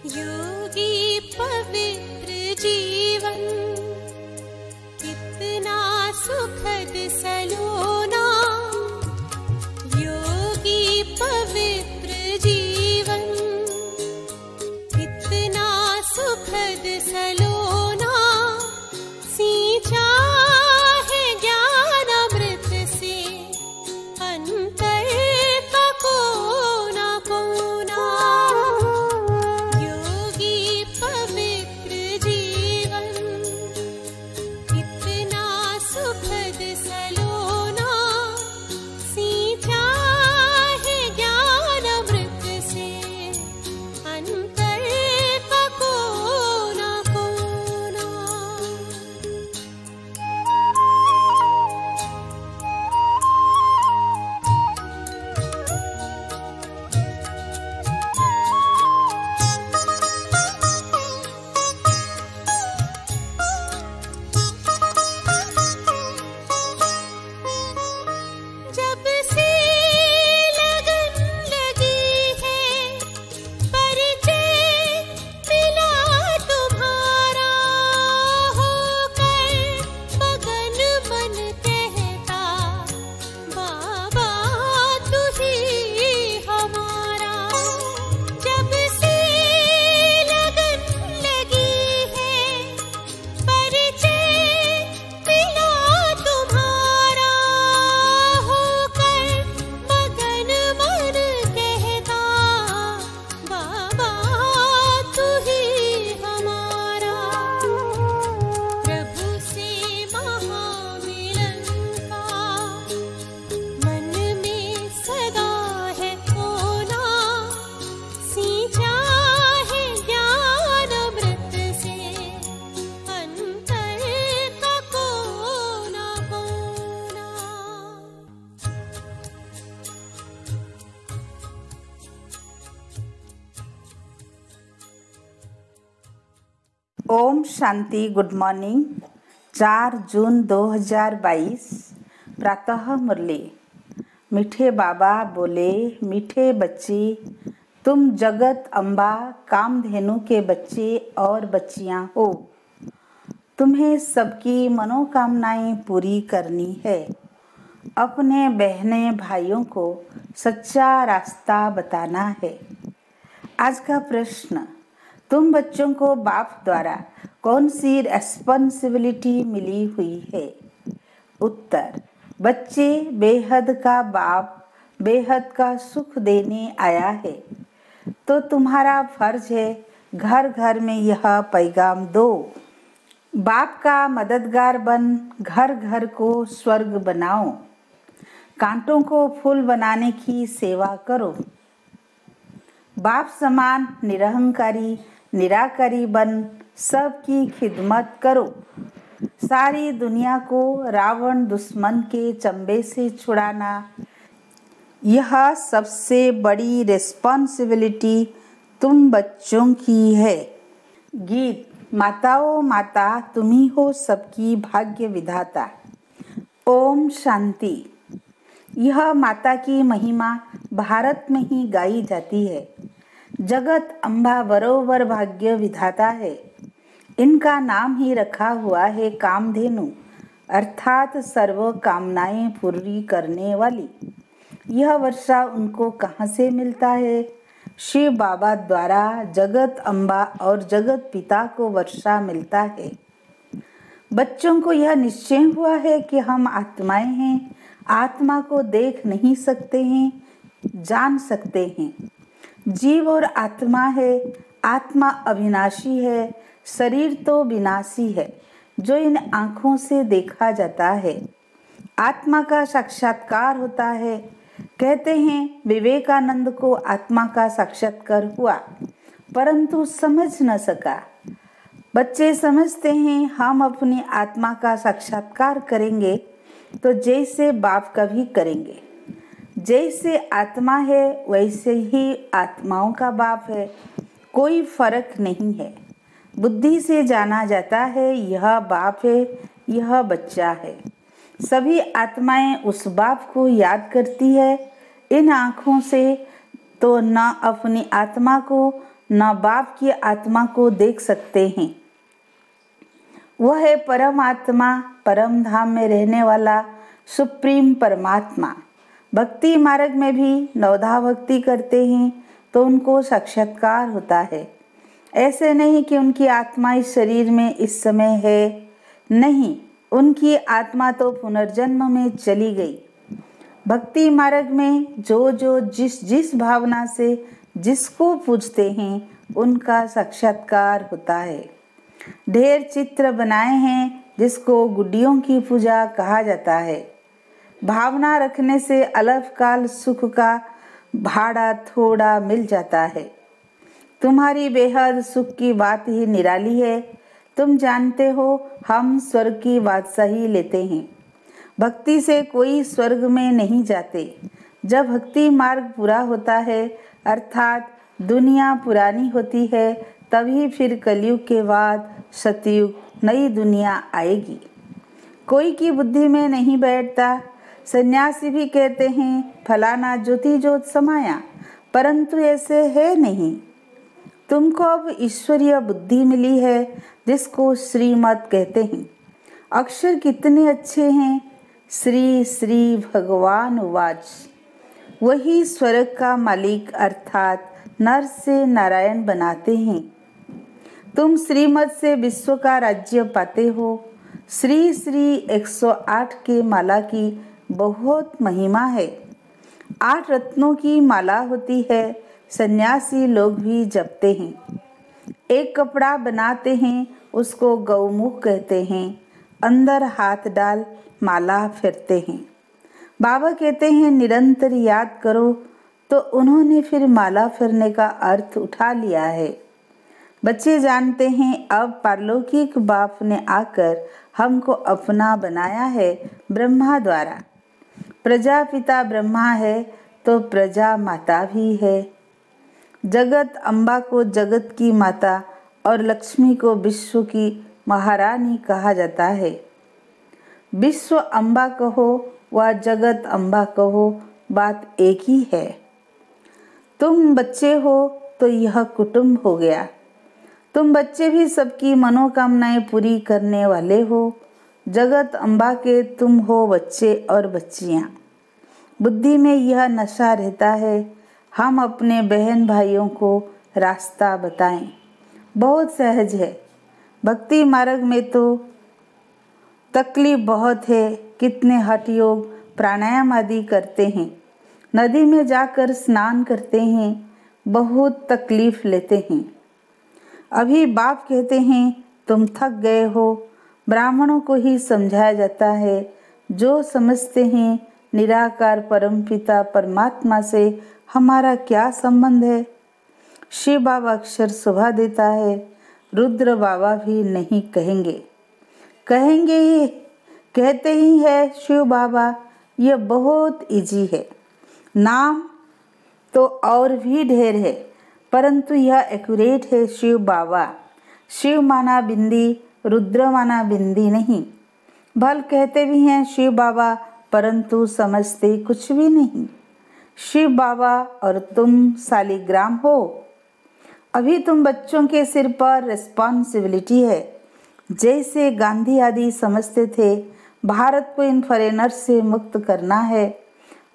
योगी पवित्र जीवन कितना सुखद सलोना, योगी पवित्र जीवन कितना सुखद सलोना, सींचा है ज्ञान अमृत से अंतर का कोना कोना। योगी पवित्र जीवन कितना सुखद सलोना, सींचा है ज्ञान अमृत से अंतर का कोना कोना। जब से लगन लगी है परिचय मिला तुम्हारा, होकर मगन मन कहता बाबा तू ही हमारा। जब से लगन लगी है परिचय मिला तुम्हारा, होकर मगन मन कहता बाबा तू ही हमारा। प्रभु से महामिलन का मन में सदा है कोना, सींचा है ज्ञान अमृत से अंतर का कोना कोना। ओम शांति। Good morning. 4 जून 2022 प्रातः मुरली। मीठे बाबा बोले, मीठे बच्चे, तुम जगत अम्बा कामधेनु के बच्चे और बच्चियां हो। तुम्हें सबकी मनोकामनाएं पूरी करनी है। अपने बहने भाइयों को सच्चा रास्ता बताना है। आज का प्रश्न, तुम बच्चों को बाप द्वारा कौन सी रेस्पॉन्सिबिलिटी मिली हुई है? उत्तर, बच्चे, बेहद का बाप बेहद का सुख देने आया है, तो तुम्हारा फर्ज है घर घर में यह पैगाम दो। बाप का मददगार बन घर घर को स्वर्ग बनाओ। कांटों को फूल बनाने की सेवा करो। बाप समान निरहंकारी निराकारी बन सबकी खिदमत करो। सारी दुनिया को रावण दुश्मन के चंबे से छुड़ाना, यह सबसे बड़ी रिस्पॉन्सिबिलिटी तुम बच्चों की है। गीत। माताओं माता तुम्ही हो सबकी भाग्य विधाता। ओम शांति। यह माता की महिमा भारत में ही गाई जाती है। जगत अम्बा बरोबर भाग्य विधाता है। इनका नाम ही रखा हुआ है कामधेनु, अर्थात सर्व कामनाएं पूरी करने वाली। यह वर्षा उनको कहाँ से मिलता है? शिव बाबा द्वारा जगत अम्बा और जगत पिता को वर्षा मिलता है। बच्चों को यह निश्चय हुआ है कि हम आत्माएं हैं, आत्मा को देख नहीं सकते हैं, जान सकते हैं। जीव और आत्मा है। आत्मा अविनाशी है, शरीर तो विनाशी है जो इन आँखों से देखा जाता है। आत्मा का साक्षात्कार होता है। कहते हैं विवेकानंद को आत्मा का साक्षात्कार हुआ, परंतु समझ न सका। बच्चे समझते हैं हम अपनी आत्मा का साक्षात्कार करेंगे तो जैसे बाप कभी करेंगे। जैसे आत्मा है वैसे ही आत्माओं का बाप है, कोई फर्क नहीं है। बुद्धि से जाना जाता है यह बाप है, यह बच्चा है। सभी आत्माएं उस बाप को याद करती है। इन आँखों से तो न अपनी आत्मा को न बाप की आत्मा को देख सकते हैं। वह है परम आत्मा, परम धाम में रहने वाला सुप्रीम परमात्मा। भक्ति मार्ग में भी नवधा भक्ति करते हैं तो उनको साक्षात्कार होता है। ऐसे नहीं कि उनकी आत्मा इस शरीर में इस समय है, नहीं, उनकी आत्मा तो पुनर्जन्म में चली गई। भक्ति मार्ग में जो जिस भावना से जिसको पूजते हैं उनका साक्षात्कार होता है। ढेर चित्र बनाए हैं जिसको गुड्डियों की पूजा कहा जाता है। भावना रखने से अल्पकाल सुख का भाड़ा थोड़ा मिल जाता है। तुम्हारी बेहद सुख की बात ही निराली है। तुम जानते हो हम स्वर्ग की बादशाही लेते हैं। भक्ति से कोई स्वर्ग में नहीं जाते। जब भक्ति मार्ग पूरा होता है अर्थात दुनिया पुरानी होती है, तभी फिर कलयुग के बाद सतयुग नई दुनिया आएगी। कोई की बुद्धि में नहीं बैठता। सन्यासी भी कहते हैं फलाना ज्योति ज्योत समाया, परंतु ऐसे है नहीं। तुमको अब ईश्वरीय बुद्धि मिली है जिसको श्रीमत कहते हैं। अक्षर कितने अच्छे हैं। श्री श्री भगवान उवाच। वही स्वर्ग का मालिक अर्थात नर से नारायण बनाते हैं। तुम श्रीमत से विश्व का राज्य पाते हो। श्री श्री 108 के माला की बहुत महिमा है। 8 रत्नों की माला होती है। सन्यासी लोग भी जपते हैं। एक कपड़ा बनाते हैं, उसको गौमुख कहते हैं। अंदर हाथ डाल माला फेरते हैं। बाबा कहते हैं निरंतर याद करो, तो उन्होंने फिर माला फेरने का अर्थ उठा लिया है। बच्चे जानते हैं अब पारलौकिक बाप ने आकर हमको अपना बनाया है ब्रह्मा द्वारा। प्रजापिता ब्रह्मा है तो प्रजा माता भी है। जगत अम्बा को जगत की माता और लक्ष्मी को विश्व की महारानी कहा जाता है। विश्व अम्बा कहो व जगत अम्बा कहो, बात एक ही है। तुम बच्चे हो तो यह कुटुंब हो गया। तुम बच्चे भी सबकी मनोकामनाएं पूरी करने वाले हो। जगत अम्बा के तुम हो बच्चे और बच्चियां। बुद्धि में यह नशा रहता है हम अपने बहन भाइयों को रास्ता बताएं। बहुत सहज है। भक्ति मार्ग में तो तकलीफ बहुत है। कितने हठ योग प्राणायाम आदि करते हैं, नदी में जाकर स्नान करते हैं, बहुत तकलीफ लेते हैं। अभी बाप कहते हैं तुम थक गए हो। ब्राह्मणों को ही समझाया जाता है। जो समझते हैं निराकार परमपिता परमात्मा से हमारा क्या संबंध है। शिव बाबा अक्षर सुभा देता है। रुद्र बाबा भी नहीं कहेंगे, कहेंगे ही, कहते ही है शिव बाबा। यह बहुत इजी है। नाम तो और भी ढेर है, परंतु यह एक्यूरेट है शिव बाबा। शिव माना बिंदी, रुद्र माना बिंदी नहीं। भल कहते भी हैं शिव बाबा, परंतु समझते कुछ भी नहीं। शिव बाबा और तुम सालिग्राम हो। अभी तुम बच्चों के सिर पर रिस्पॉन्सिबिलिटी है। जैसे गांधी आदि समझते थे भारत को इन फॉरेनर्स से मुक्त करना है,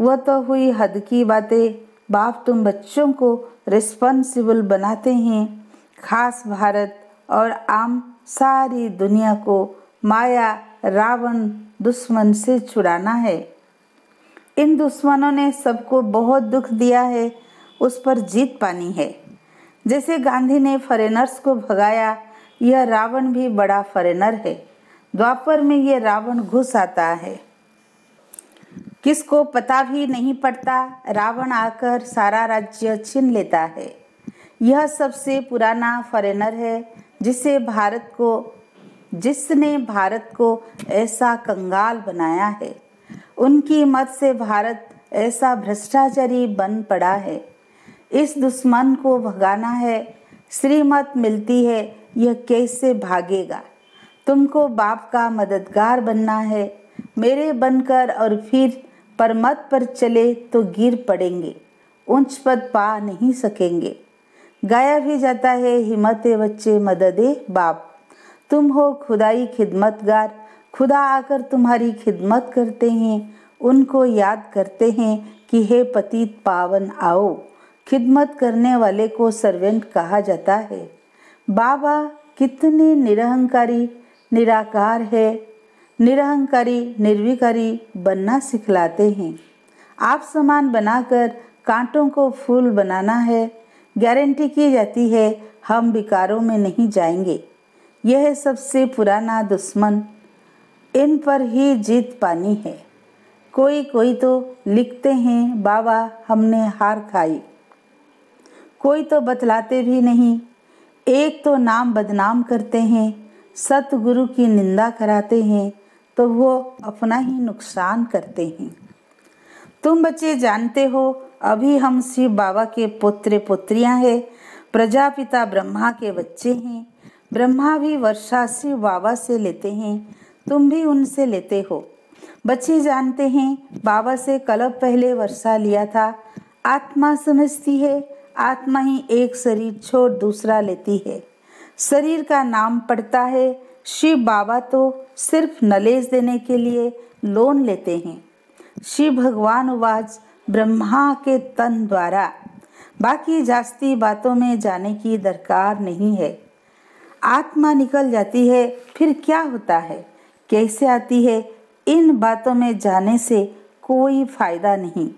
वह तो हुई हद की बातें। बाप तुम बच्चों को रिस्पॉन्सिबल बनाते हैं। खास भारत और आम सारी दुनिया को माया रावण दुश्मन से छुड़ाना है। इन दुश्मनों ने सबको बहुत दुख दिया है, उस पर जीत पानी है। जैसे गांधी ने फॉरेनर्स को भगाया, यह रावण भी बड़ा फॉरेनर है। द्वापर में यह रावण घुस आता है, किसको पता भी नहीं पड़ता। रावण आकर सारा राज्य छीन लेता है। यह सबसे पुराना फॉरेनर है जिसने भारत को ऐसा कंगाल बनाया है। उनकी मत से भारत ऐसा भ्रष्टाचारी बन पड़ा है। इस दुश्मन को भगाना है। श्रीमत मिलती है, यह कैसे भागेगा। तुमको बाप का मददगार बनना है। मेरे बनकर और फिर परमत पर चले तो गिर पड़ेंगे, ऊंच पद पा नहीं सकेंगे। गाया भी जाता है, हिम्मत बच्चे मददे बाप। तुम हो खुदाई खिदमतगार, खुदा आकर तुम्हारी खिदमत करते हैं, उनको याद करते हैं कि हे पतित पावन आओ। खिदमत करने वाले को सर्वेंट कहा जाता है। बाबा कितने निरहंकारी निराकार है, निरहंकारी निर्विकारी बनना सिखलाते हैं। आप समान बनाकर कांटों को फूल बनाना है। गारंटी की जाती है हम विकारों में नहीं जाएंगे। यह सबसे पुराना दुश्मन, इन पर ही जीत पानी है। कोई तो लिखते हैं बाबा हमने हार खाई, कोई तो बतलाते भी नहीं। एक तो नाम बदनाम करते हैं, सतगुरु की निंदा कराते हैं, तो वो अपना ही नुकसान करते हैं। तुम बच्चे जानते हो अभी हम शिव बाबा के पुत्र पुत्रियां हैं, प्रजापिता ब्रह्मा के बच्चे हैं। ब्रह्मा भी वर्षा शिव बाबा से लेते हैं, तुम भी उनसे लेते हो। बच्चे जानते हैं बाबा से कल्प पहले वर्षा लिया था। आत्मा समझती है आत्मा ही एक शरीर छोड़ दूसरा लेती है, शरीर का नाम पड़ता है। शिव बाबा तो सिर्फ नॉलेज देने के लिए लोन लेते हैं। शिव भगवान उवाच ब्रह्मा के तन द्वारा, बाकी जास्ती बातों में जाने की दरकार नहीं है। आत्मा निकल जाती है फिर क्या होता है, कैसे आती है, इन बातों में जाने से कोई फायदा नहीं।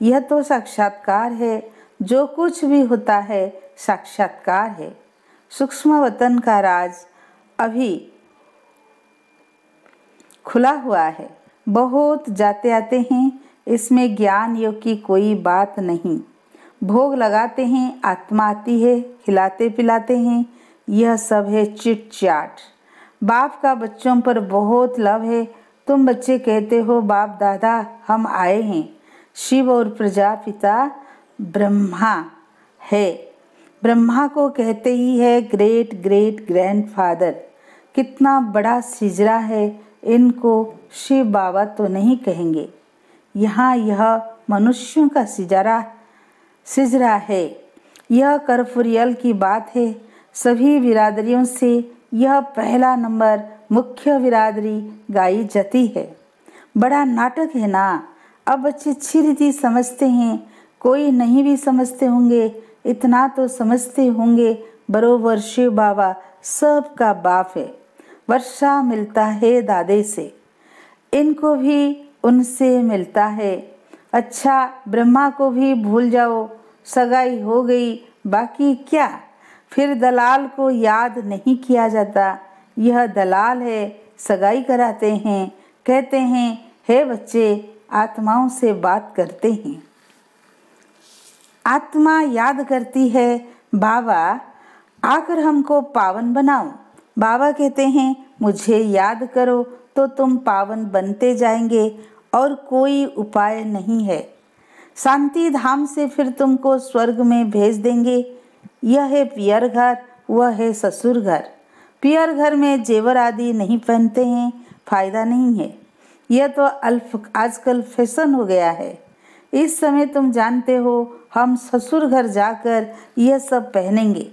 यह तो साक्षात्कार है, जो कुछ भी होता है साक्षात्कार है। सूक्ष्म वतन का राज अभी खुला हुआ है, बहुत जाते आते हैं, इसमें ज्ञान योग की कोई बात नहीं। भोग लगाते हैं, आत्मा आती है, खिलाते पिलाते हैं, यह सब है चिट चाट। बाप का बच्चों पर बहुत लव है। तुम बच्चे कहते हो बाप दादा हम आए हैं। शिव और प्रजापिता ब्रह्मा है, ब्रह्मा को कहते ही है ग्रेट ग्रेट ग्रैंडफादर। कितना बड़ा सिजरा है, इनको शिव बाबा तो नहीं कहेंगे। यहाँ यह मनुष्यों का सिजरा है। यह कर्पूरियल की बात है। सभी बिरादरियों से यह पहला नंबर मुख्य बिरादरी गाई जाती है। बड़ा नाटक है ना। अब बच्चे अच्छी रीति समझते हैं, कोई नहीं भी समझते होंगे, इतना तो समझते होंगे बरोबर शिव बाबा सबका बाप है। वर्षा मिलता है दादे से, इनको भी उनसे मिलता है। अच्छा ब्रह्मा को भी भूल जाओ, सगाई हो गई, बाकी क्या। फिर दलाल को याद नहीं किया जाता, यह दलाल है, सगाई कराते हैं, कहते हैं हे बच्चे आत्माओं से बात करते हैं। आत्मा याद करती है बाबा आकर हमको पावन बनाओ। बाबा कहते हैं मुझे याद करो तो तुम पावन बनते जाएंगे और कोई उपाय नहीं है। शांति धाम से फिर तुमको स्वर्ग में भेज देंगे। यह है पियर घर, वह है ससुर घर। पियर घर में जेवर आदि नहीं पहनते हैं, फायदा नहीं है। यह तो आजकल फैशन हो गया है। इस समय तुम जानते हो हम ससुर घर जाकर यह सब पहनेंगे।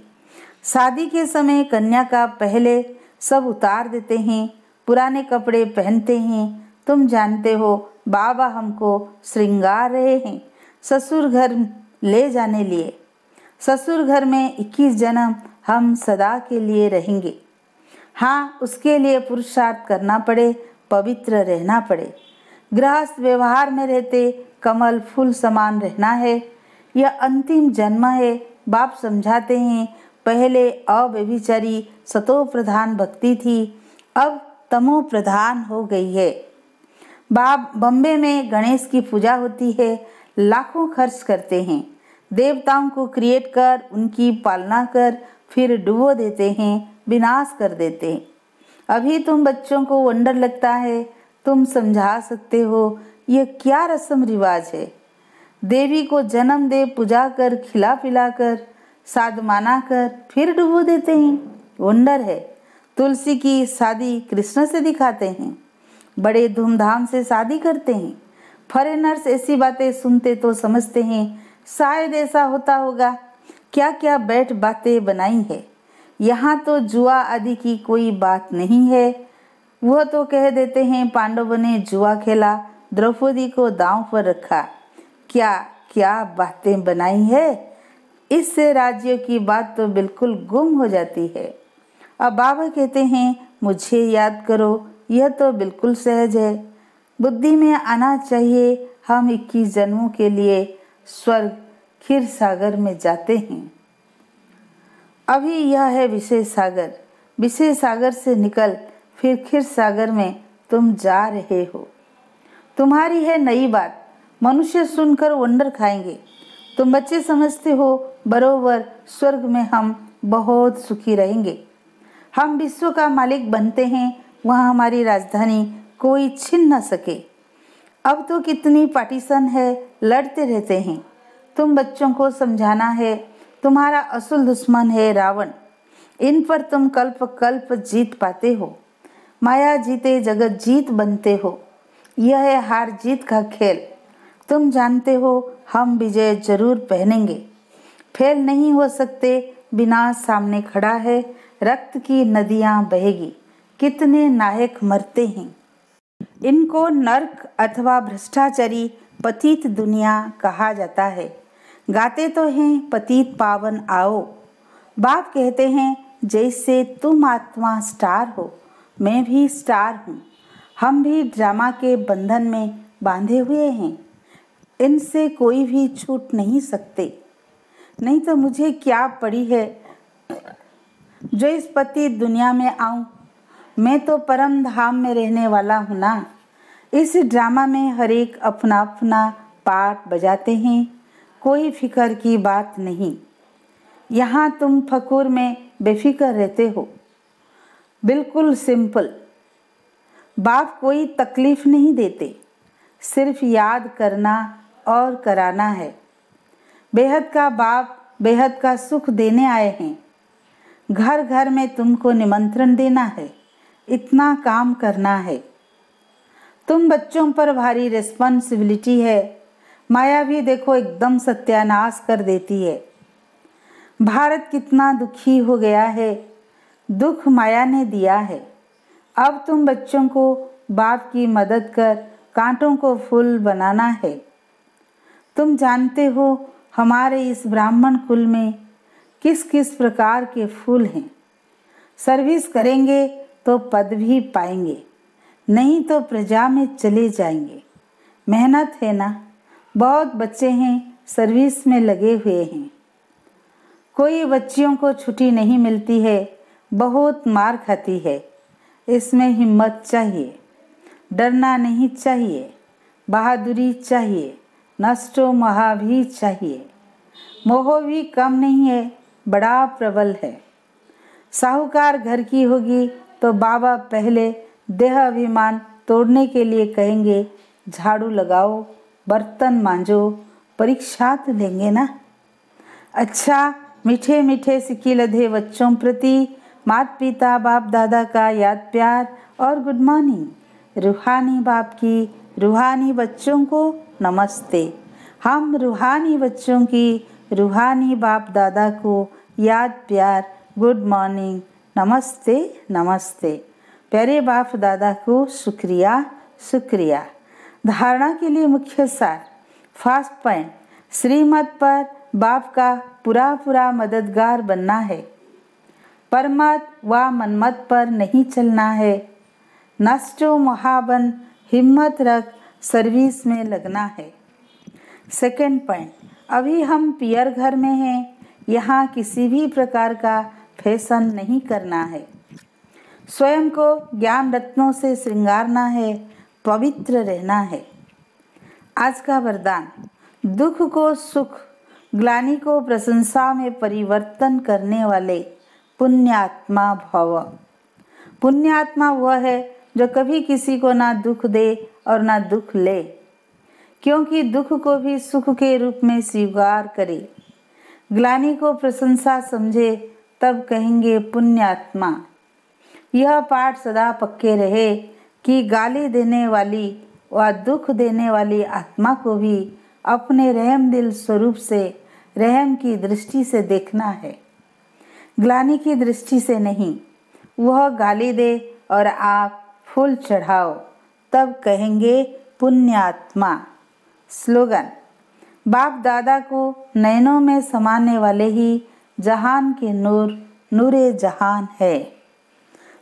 शादी के समय कन्या का पहले सब उतार देते हैं, पुराने कपड़े पहनते हैं। तुम जानते हो बाबा हमको श्रृंगार रहे हैं ससुर घर ले जाने लिए। ससुर घर में 21 जन्म हम सदा के लिए रहेंगे। हाँ, उसके लिए पुरुषार्थ करना पड़े, पवित्र रहना पड़े। गृहस्थ व्यवहार में रहते कमल फूल समान रहना है। यह अंतिम जन्म है। बाप समझाते हैं पहले अव्यभिचारी सतो प्रधान भक्ति थी, अब तमो प्रधान हो गई है। बाप बम्बे में गणेश की पूजा होती है, लाखों खर्च करते हैं। देवताओं को क्रिएट कर उनकी पालना कर फिर डुबो देते हैं, विनाश कर देते हैं। अभी तुम बच्चों को वंडर लगता है, तुम समझा सकते हो यह क्या रस्म रिवाज है। देवी को जन्म दे पूजा कर खिला पिला कर साधमाना कर फिर डुबो देते हैं, वंडर है। तुलसी की शादी कृष्ण से दिखाते हैं, बड़े धूमधाम से शादी करते हैं। फॉरेनर्स ऐसी बातें सुनते तो समझते हैं शायद ऐसा होता होगा। क्या क्या बैठ बातें बनाई है। यहाँ तो जुआ आदि की कोई बात नहीं है। वह तो कह देते हैं पांडवों ने जुआ खेला, द्रौपदी को दांव पर रखा। क्या क्या बातें बनाई है। इससे राज्यों की बात तो बिल्कुल गुम हो जाती है। अब बाबा कहते हैं मुझे याद करो, यह तो बिल्कुल सहज है। बुद्धि में आना चाहिए हम 21 जन्मों के लिए स्वर्ग क्षीर सागर में जाते हैं। अभी यह है विषय सागर। विषय सागर से निकल फिर क्षीर सागर में तुम जा रहे हो। तुम्हारी है नई बात, मनुष्य सुनकर वंडर खाएंगे। तुम बच्चे समझते हो बरोबर स्वर्ग में हम बहुत सुखी रहेंगे। हम विश्व का मालिक बनते हैं, वहाँ हमारी राजधानी कोई छीन न सके। अब तो कितनी पार्टीशन है, लड़ते रहते हैं। तुम बच्चों को समझाना है तुम्हारा असल दुश्मन है रावण। इन पर तुम कल्प कल्प जीत पाते हो। माया जीते जगत जीत बनते हो। यह है हार जीत का खेल। तुम जानते हो हम विजय जरूर पहनेंगे। फेल नहीं हो सकते, विनाश सामने खड़ा है। रक्त की नदियां बहेगी, कितने नायक मरते हैं। इनको नर्क अथवा भ्रष्टाचारी पतित दुनिया कहा जाता है। गाते तो हैं पतित पावन आओ। बाप कहते हैं जैसे तुम आत्मा स्टार हो, मैं भी स्टार हूँ। हम भी ड्रामा के बंधन में बांधे हुए हैं। इनसे कोई भी छूट नहीं सकते। नहीं तो मुझे क्या पड़ी है जो इस पतित दुनिया में आऊं। मैं तो परम धाम में रहने वाला हूँ ना। इस ड्रामा में हर एक अपना अपना पार्ट बजाते हैं, कोई फिक्र की बात नहीं। यहाँ तुम फकूर में बेफिक्र रहते हो, बिल्कुल सिंपल। बाप कोई तकलीफ नहीं देते, सिर्फ याद करना और कराना है। बेहद का बाप बेहद का सुख देने आए हैं। घर घर में तुमको निमंत्रण देना है, इतना काम करना है। तुम बच्चों पर भारी रिस्पॉन्सिबिलिटी है। माया भी देखो एकदम सत्यानाश कर देती है। भारत कितना दुखी हो गया है, दुख माया ने दिया है। अब तुम बच्चों को बाप की मदद कर कांटों को फूल बनाना है। तुम जानते हो हमारे इस ब्राह्मण कुल में किस किस प्रकार के फूल हैं। सर्विस करेंगे तो पद भी पाएंगे, नहीं तो प्रजा में चले जाएंगे। मेहनत है ना, बहुत बच्चे हैं सर्विस में लगे हुए हैं। कोई बच्चियों को छुट्टी नहीं मिलती है, बहुत मार खाती है। इसमें हिम्मत चाहिए, डरना नहीं चाहिए, बहादुरी चाहिए, नष्टो महा भी चाहिए। मोह भी कम नहीं है, बड़ा प्रबल है। साहूकार घर की होगी तो बाबा पहले देह अभिमान तोड़ने के लिए कहेंगे झाड़ू लगाओ, बर्तन मांजो, परीक्षा तो लेंगे ना। अच्छा, मीठे मीठे सिक्की लधे बच्चों प्रति माता पिता बाप दादा का याद प्यार और गुड मॉर्निंग। रूहानी बाप की रूहानी बच्चों को नमस्ते। हम रूहानी बच्चों की रूहानी बाप दादा को याद प्यार गुड मॉर्निंग, नमस्ते नमस्ते। प्यारे बाप दादा को शुक्रिया शुक्रिया। धारणा के लिए मुख्य सार, फर्स्ट पॉइंट, श्रीमत पर बाप का पूरा मददगार बनना है। परमत व मनमत पर नहीं चलना है। नष्टो महाबन, हिम्मत रख सर्विस में लगना है। सेकेंड पॉइंट, अभी हम पियर घर में हैं, यहाँ किसी भी प्रकार का फैशन नहीं करना है। स्वयं को ज्ञान रत्नों से श्रृंगारना है, पवित्र रहना है। आज का वरदान, दुख को सुख, ग्लानि को प्रशंसा में परिवर्तन करने वाले पुण्यात्मा भव। पुण्यात्मा वह है जो कभी किसी को ना दुख दे और ना दुख ले, क्योंकि दुख को भी सुख के रूप में स्वीकार करे। ग्लानि को प्रशंसा समझे तब कहेंगे पुण्यात्मा। यह पाठ सदा पक्के रहे कि गाली देने वाली व दुख देने वाली आत्मा को भी अपने रहम दिल स्वरूप से रहम की दृष्टि से देखना है, ग्लानि की दृष्टि से नहीं। वह गाली दे और आप फूल चढ़ाओ, तब कहेंगे पुण्यात्मा। स्लोगन: बाप दादा को नैनों में समाने वाले ही जहान के नूर नूरे जहान है।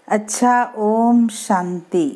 अच्छा, ओम शांति।